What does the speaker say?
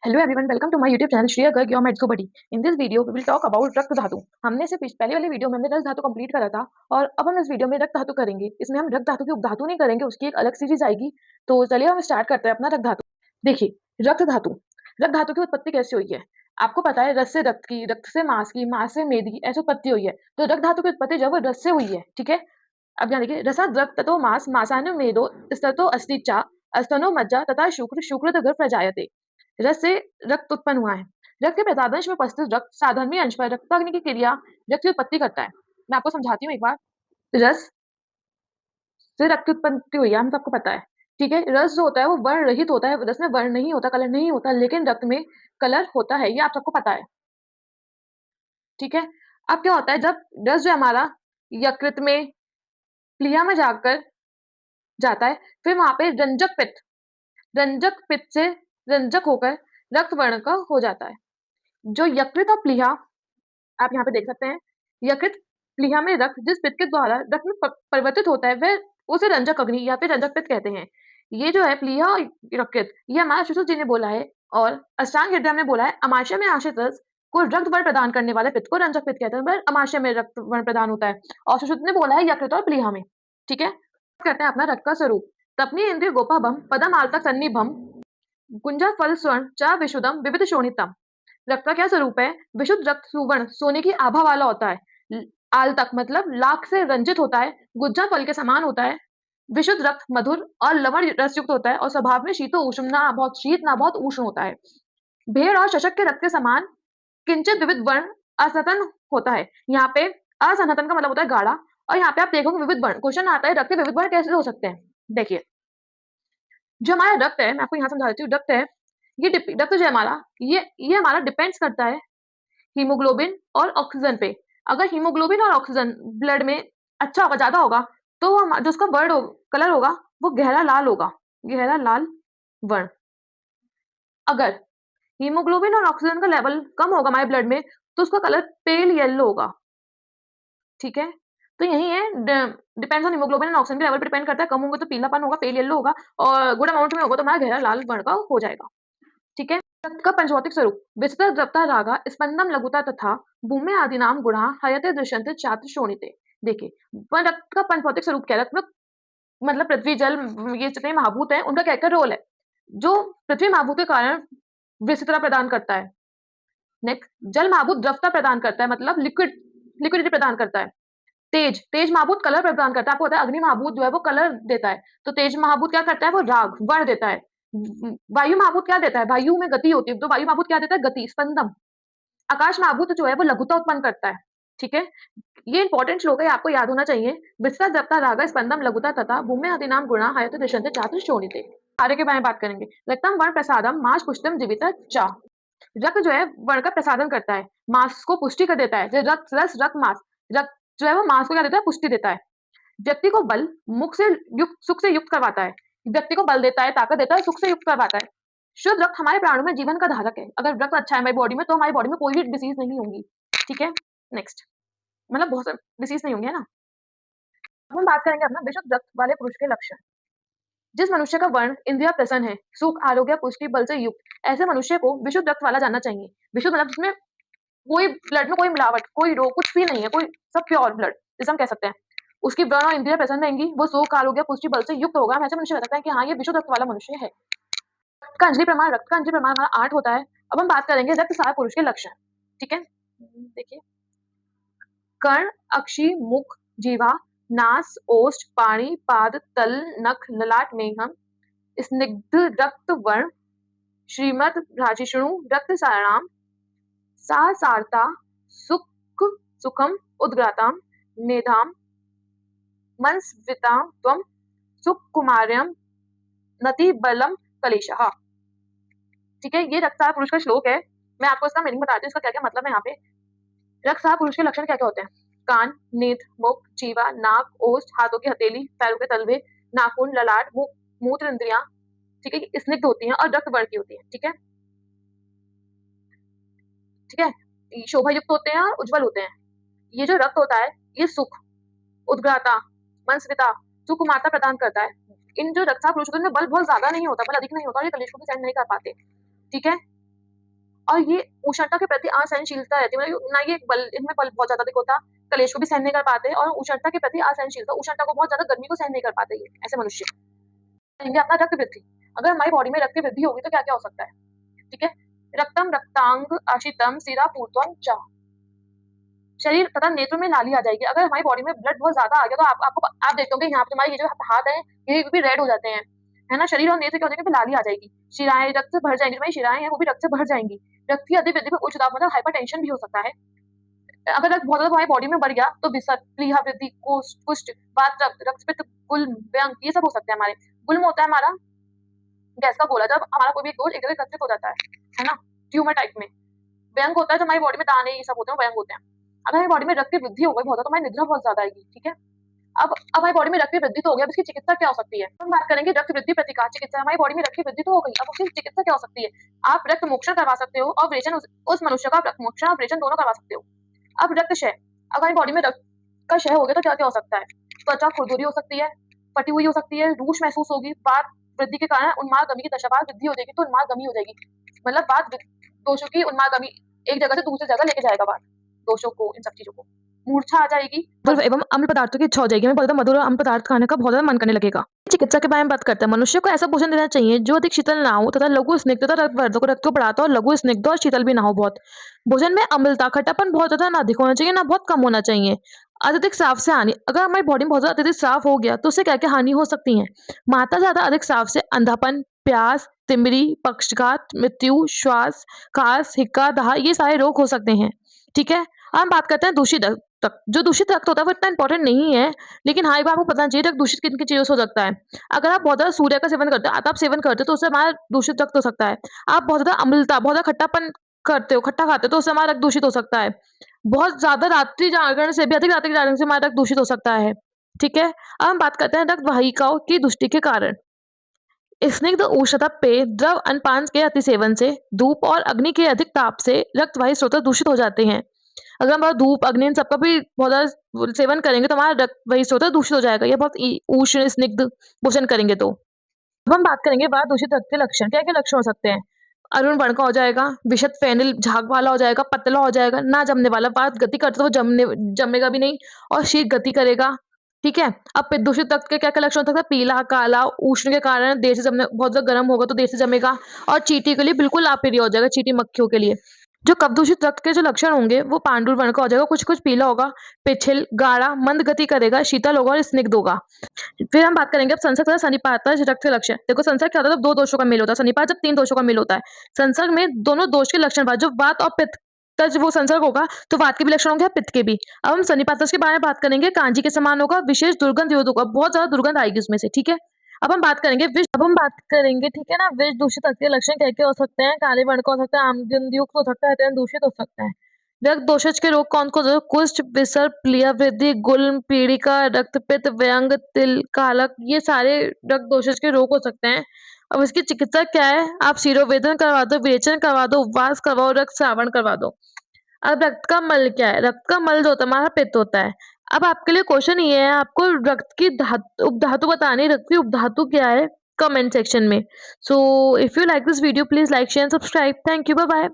Hello everyone, welcome to my YouTube channel Shreya Garg your meds buddy. In this video we will talk about rakta dhatu. हमने से पहले वाले video में हमने रक्त धातु कंप्लीट करा था और अब हम इस वीडियो में रक्त धातु करेंगे। इसमें हम रक्त धातु की उपधातु नहीं करेंगे, उसकी एक अलग सीरीज आएगी। तो चलिए हम स्टार्ट करते हैं अपना रक्त धातु। देखिए, रक्त धातु की उत्पत्ति कैसे हुई है। आपको पता है, रक्त से रक्त की, रक्त से मांस की, मांस से मेद की, ऐसी उत्पत्ति हुई है। तो रक्त धातु की उत्पत्ति जो है वो रक्त से हुई है। ठीक है, अब यहाँ देखिए, रसद रक्ततो मांस मांसानो मेदो स्ततो अस्ति चा अस्तनो मज्जा तथा शुक्र शुक्र गर्भ प्रजायते। रस से रक्त उत्पन्न हुआ है। रक्त के प्रसादंश में उपस्थित रक्त साधर्मी अंश पर रक्ताग्नि की क्रिया रक्त की उत्पत्ति करता है। मैं आपको समझाती हूँ एक बार। रस से रक्त की उत्पत्ति हुई है, हम सबको पता है। ठीक है, रस जो होता है वो वर्ण रहित होता है, रस में वर्ण नहीं होता, कलर नहीं होता, लेकिन रक्त में कलर होता है, ये आप सबको पता है। ठीक है, अब क्या होता है, जब रस जो हमारा यकृत में प्लीहा में जाकर जाता है, फिर वहां पे रंजक पित्त से रंजक होकर रक्त वर्ण का हो जाता है। जो यकृत और प्लीहा, आप यहाँ पे देख सकते हैं, यकृत प्लीहा में रक्त जिस पित्त के द्वारा रक्त में परिवर्तित होता है वह उसे रंजक अग्नि या फिर रंजक पित्त कहते हैं। ये जो है प्लीहा और यकृत, ये हमारा सुश्रुत जी ने बोला है और अष्टांग हृदय ने बोला है, अमाशय में आश्रित रस को रक्त वर्ण प्रदान करने वाले पित्त को रंजक पित्त कहते हैं, पर अमाशय में रक्त वर्ण प्रदान होता है। और सुश्रुत ने बोला है यकृत और प्लीहा में। ठीक है, कहते हैं अपना रक्त का स्वरूप। तपनी इंद्रिय गोपाभम पदम आलतक सन्निभम गुंजा फल स्वर्ण च विशुद्धम विविध शोणितम। रक्त का क्या स्वरूप है। विशुद्ध रक्त सुवर्ण सोने की आभा वाला होता है। आल तक मतलब लाख से रंजित होता है, गुज्जा फल के समान होता है। विशुद्ध रक्त मधुर और लवण रस युक्त होता है और स्वभाव में शीतो उष्ण, ना बहुत शीत ना बहुत उष्ण होता है। भेड़ और शशक के रक्त के समान किंचित विविध वर्ण असनातन होता है। यहाँ पे असनातन का मतलब होता है गाढ़ा, और यहाँ पे आप देखोगे विविध वर्ण, क्वेश्चन आता है रक्त के विविध वर्ण कैसे हो सकते हैं। देखिए, जो हमारा रक्त है, मैं आपको यहाँ समझा देती हूँ। रक्त है, रक्त जो है हमारा, ये हमारा डिपेंड्स करता है हीमोग्लोबिन और ऑक्सीजन पे। अगर हीमोग्लोबिन और ऑक्सीजन ब्लड में अच्छा होगा, ज्यादा होगा, तो जो उसका वर्ण कलर होगा वो गहरा लाल होगा, गहरा लाल वर्ण। अगर हीमोग्लोबिन और ऑक्सीजन का लेवल कम होगा हमारे ब्लड में, तो उसका कलर पेल येलो होगा। ठीक है, तो यही है, depends on haemoglobin and oxygen के लेवल पे डिपेंड करता है। कम होंगे तो पीलापन होगा, पेल येलो होगा, और गुड अमाउंट में होगा तो हमारा गहरा लाल वर्ण का हो जाएगा। ठीक है, रक्त का पंचभौतिक स्वरूप विस्तृत द्रवता रागा स्पंदम लघुता तथा भूमि आदि नाम गुणा हयते दृश्यन्ते चात्र शोणिते। देखिए, रक्त का पंचभौतिक स्वरूप क्या है। रक्त में मतलब पृथ्वी जल, ये जितने महाभूत हैं उनका क्या क्या रोल है। जो पृथ्वी महाभूत के कारण विस्तृतता प्रदान करता है। नेक्स्ट, जल महाभूत द्रवता प्रदान करता है, मतलब लिक्विडिटी प्रदान करता है। तेज महाभूत कलर प्रदान करता है। आपको पता है अग्नि महाभूत जो है वो कलर देता है, तो तेज महाभूत क्या करता है, वो राग वर्ण देता है। वायु महाभूत क्या देता है, वायु में गति होती है, तो वायु महाभूत क्या देता है, गति स्पंदम। आकाश महाभूत जो है वो लघुता उत्पन्न करता है। ठीक है, ये इंपॉर्टेंट श्लोक है, आपको याद होना चाहिए। विस्तृत द्रवता राग स्पंदम लघुता तथा भूमि आदि नाम गुणा हयते दृश्यन्ते चात्र शोणिते। आर्य के बारे में बात करेंगे। रक्तम वर्ण प्रसादम मांस पुष्टम जीवित चा। रक्त जो है वर्ण का प्रसादन करता है, मांस को पुष्टि कर देता है। रक्त रस रक्त मांस, रक्त जो है वो मांस को क्या देता है, पुष्टि देता है। व्यक्ति को बल मुख से युक्त सुख से युक्त करवाता है। व्यक्ति को बल देता है, ताकत देता है, सुख से युक्त करवाता है। शुद्ध रक्त हमारे प्राणों में जीवन का धारक है। अगर रक्त अच्छा है हमारी बॉडी में, तो हमारी बॉडी में कोई भी डिसीज नहीं होगी। ठीक है, नेक्स्ट, मतलब बहुत सारे डिसीज नहीं होंगे, है ना। अब हम बात करेंगे अपना विशुद्ध रक्त वाले पुरुष के लक्षण। जिस मनुष्य का वर्ण इंद्रिया प्रसन्न है, सुख आरोग्य पुष्टि बल से युक्त, ऐसे मनुष्य को विशुद्ध रक्त वाला जानना चाहिए। विशुद्ध मतलब जिसमें कोई ब्लड में कोई मिलावट, कोई रोग कुछ भी नहीं है, कोई सब प्योर ब्लड जिसे हम कह सकते हैं। उसकी वर्ण और इंद्रियां प्रसन्न रहेंगी, वो सुख आरोग्य पुष्टि बल से युक्त होगा। हम ऐसे मनुष्य कह सकते हैं कि हाँ, ये विशुद्ध रक्त वाला मनुष्य है। रक्त का अंजलि प्रमाण हमारा 8 होता है। अब हम बात करेंगे रक्तसार पुरुष के लक्षण। ठीक है, देखिए, कर्ण अक्षी मुख जीवा नास ओष्ठ पाणी पाद तल नख ललाट मेघम स्निग्ध रक्त वर्ण श्रीमद राजिष्णु रक्त साराम सा सारता सुख सुखम उद्ग्राताम मेधाम मनस्विताम त्वम सुख कुमार्यम नति बलम कलेशः। ठीक है, ये रक्तसार पुरुष का श्लोक है। मैं आपको इसका मीनिंग बताती हूँ, इसका क्या क्या मतलब है। यहाँ पे रक्तसार पुरुष के लक्षण क्या क्या होते हैं। कान, नेत्र, मुख, जीवा, नाक, ओष्ठ, हाथों की हथेली, पैरों के तलवे, नाखून, ललाट, मुख, मूत्र इंद्रियां, ठीक है, स्निग्ध होती हैं और रक्त वर्ण की होती है। ठीक है, ठीक है, शोभा युक्त होते हैं और उज्जवल होते हैं। ये जो रक्त होता है, ये सुख, उद्ग्राता, मनस्विता, सुकुमारता प्रदान करता है। इन जो रक्तसार पुरुष होते हैं, बल बहुत ज्यादा नहीं होता, बल अधिक नहीं होता, और ये कलेश को भी सहन नहीं कर पाते। ठीक है, और ये उष्णता के प्रति असहनशीलता रहती है, मतलब ना ये बल इनमें बल बहुत ज़्यादा अधिक होता, कलेश को भी सहन नहीं कर पाते और उष्णता के प्रति असहनशीलता, उष्णता को बहुत ज़्यादा गर्मी को सहन नहीं कर पाते ये ऐसे मनुष्य। करेंगे अपना रक्त वृद्धि। अगर हमारी बॉडी में रक्त की वृद्धि होगी तो क्या-क्या हो सकता है, ठीक है? रक्तम, रक्तांग, आशितम, सिरा, पूर्वम च। शरीर तथा नेत्र में लाली आ जाएगी। अगर हमारी बॉडी में ब्लड बहुत ज़्यादा आ गया तो आप देखते होंगे यहाँ पे हमारे ये जो हाथ हैं, ये भी रेड हो जाते हैं, है ना? शरीर और नेत्र क्या हो जाएगा, फिर लाली आ जाएगी। शिराएँ रक्त से भर जाएँगी, जो हमारी शिराएँ हैं वो भी रक्त से भर जाएँगी। रक्त की अधिक वृद्धि में उच्च दाब मतलब हाइपरटेंशन भी हो सकता है। अगर रक्त बहुत ज़्यादा हमारी बॉडी में बढ़ गया तो विसर, प्लीहा वृद्धि, कुष्ठ, वात रक्त, रक्तपित्त, गुल्म, व्यंग ये सब हो सकते हैं हमारे। गुल्म होता है हमारा गैस का गोला, जब हमारा कोई भी एक दोष एक जगह एकत्रित हो जाता है ना? ट्यूमर टाइप में। व्यंग होता है जब हमारी बॉडी में दाने ये सब होते हैं, व्यंग होते हैं। अगर हमारी बॉडी में रक्त की वृद्धि हो गई बहुत ज़्यादा तो हमारी निद्रा बहुत ज़्यादा आएगी, ठीक है? अब हमारी बॉडी में रक्त की वृद्धि तो हो गई, अब इसकी चिकित्सा क्या हो सकती है? हम बात करेंगे रक्त वृद्धि प्रतिकार चिकित्सा। हमारी बॉडी में रक्त की वृद्धि तो हो गई, अब उसकी चिकित्सा क्या हो सकती है? आप रक्त मोक्षण करवा सकते हो और ऑपरेशन उस मनुष्य का रक्त मोक्षण ऑपरेशन दोनों करवा सकते हो। अब रक्त क्षय, अगर हमारी बॉडी में रक्त का क्षय हो गया तो क्या-क्या हो सकता है? त्वचा खुरदुरी हो सकती है, फटी हुई हो सकती है, रूष महसूस होगी, वात वृद्धि के कारण उन्माद गमी की दशा, वात वृद्धि हो जाएगी तो उन्माद गमी हो जाएगी। मतलब वात दोषों की उन्माद गमी एक जगह से दूसरी जगह लेके जाएगा वात, दोषों को, इन सब चीज़ों को। मूर्छा आ जाएगी एवं अम्ल पदार्थों की इच्छा हो जाएगी, हमें बहुत ज़्यादा मधुर और अम्ल पदार्थ खाने का बहुत ज़्यादा मन करने लगेगा। चिकित्सा के बारे में बात करते हैं। मनुष्य को ऐसा भोजन देना चाहिए जो अधिक शीतल ना हो तथा लघु स्निग्ध तथा रक्त को बढ़ाता हो, लघु स्निग्ध और शीतल भी ना हो बहुत। भोजन में अम्लता, खट्टापन बहुत ज़्यादा ना अधिक होना चाहिए, ना बहुत कम होना चाहिए। अत्यधिक स्राव से हानि, अगर हमारी बॉडी में बहुत ज़्यादा अत्यधिक स्राव हो गया तो उससे क्या-क्या हानि हो सकती है? मात्रा ज़्यादा अधिक स्राव से अंधापन, प्यास, तिमरी, पक्षघात, मृत्यु, श्वास, खास, हिक्का, दाह ये सारे रोग हो सकते हैं। ठीक है? अब हम बात करते हैं दूषित रक्त। जो दूषित रक्त होता है वो इतना इंपॉर्टेंट नहीं है, लेकिन हाँ, एक बार आपको पता चाहिए रक्त दूषित किन-किन चीज़ों से हो सकता है। अगर आप बहुत ज़्यादा सूर्य का सेवन करते हो, आटा आप सेवन करते हो तो उससे हमारा दूषित रक्त हो सकता है। आप बहुत ज़्यादा अम्लता, बहुत ज़्यादा खट्टापन करते हो, खट्टा खाते हो तो उससे हमारा रक्त दूषित हो सकता है। बहुत ज़्यादा रात्रि जागरण से भी अधिक रात्रि जागरण से हमारा रक्त दूषित हो सकता है। ठीक है? अब हम बात करते हैं रक्त वाहिकाओं की दुष्टि के कारण। स्निग्ध उष्णता पेय, द्रव अन्न-पान के अति सेवन से, धूप और अग्नि के अधिक ताप से रक्तवाही स्रोत दूषित हो जाते हैं। अगर हम बहुत धूप, अग्नि इन सबका भी बहुत ज़्यादा सेवन करेंगे तो हमारा रक्तवाही स्रोत दूषित हो जाएगा। ये बहुत उष्ण, स्निग्ध भोजन करेंगे तो। अब हम बात करेंगे वात दूषित रक्त के लक्षण। क्या-क्या लक्षण हो सकते हैं? अरुण वर्ण का हो जाएगा, विशद फेनिल झाग वाला हो जाएगा, पतला हो जाएगा, ना जमने वाला, वात गति करता तो वो जमेगा भी नहीं और शीघ्र गति करेगा, ठीक है? अब पित्त दूषित रक्त के क्या-क्या लक्षण हो सकते हैं? पीला, काला, उष्ण के कारण देर से जमने, बहुत ज़्यादा गर्म होगा तो देर से जमेगा और चींटी के लिए बिल्कुल अप्रिय हो जाएगा, चींटी मक्खियों के लिए। जो कफदूषित रक्त के जो लक्षण होंगे वो पांडुर वर्ण का हो जाएगा, कुछ-कुछ पीला होगा, पिछिल, गाढ़ा, मंद गति करेगा, शीतल होगा और स्निग्ध होगा। फिर हम बात करेंगे अब संसर्ग तथा सन्निपात रक्त के लक्षण। देखो संसर्ग क्या होता है, जब 2 दोषों का मेल होता है, सन्निपात जब 3 दोषों का मेल होता है। संसर्ग में दोनों दोष के लक्षण जो वात और पित्त का जो वो संसर्ग होगा तो वात के भी लक्षण होंगे और पित्त के भी। अब हम सन्निपात के बारे में बात करेंगे, कांजी के समान होगा, विशेष दुर्गंध युक्त होगा, बहुत ज़्यादा दुर्गंध आएगी उसमें से, ठीक है? अब हम बात करेंगे, ठीक है ना, विष दूषित रक्त के लक्षण क्या-क्या हो सकते हैं? काले वर्ण का हो सकता है, आम्लगंध युक्त हो सकता है, अत्यंत दूषित हो सकता है। रक्त दोषज के रोग कौन-कौन से? कुष्ठ, विसर, प्लीहा वृद्धि, गुल्म, पीड़िका, रक्तपित्त, व्यंग, तिल, कालक ये सारे रक्त दोषज के रोग हो सकते हैं। अब इसकी चिकित्सा क्या है? आप शिरोवेदन करवा दो, विरेचन करवा दो, उपवास करवाओ, रक्त श्रावण करवा दो। अब रक्त का मल क्या है? रक्त का मल जो होता है हमारा पित्त होता है। अब आपके लिए क्वेश्चन ये है, आपको रक्त की उपधातु बतानी है, रक्त की उपधातु क्या है? कमेंट सेक्शन में। So if you like this video please like, share and subscribe. Thank you, bye bye.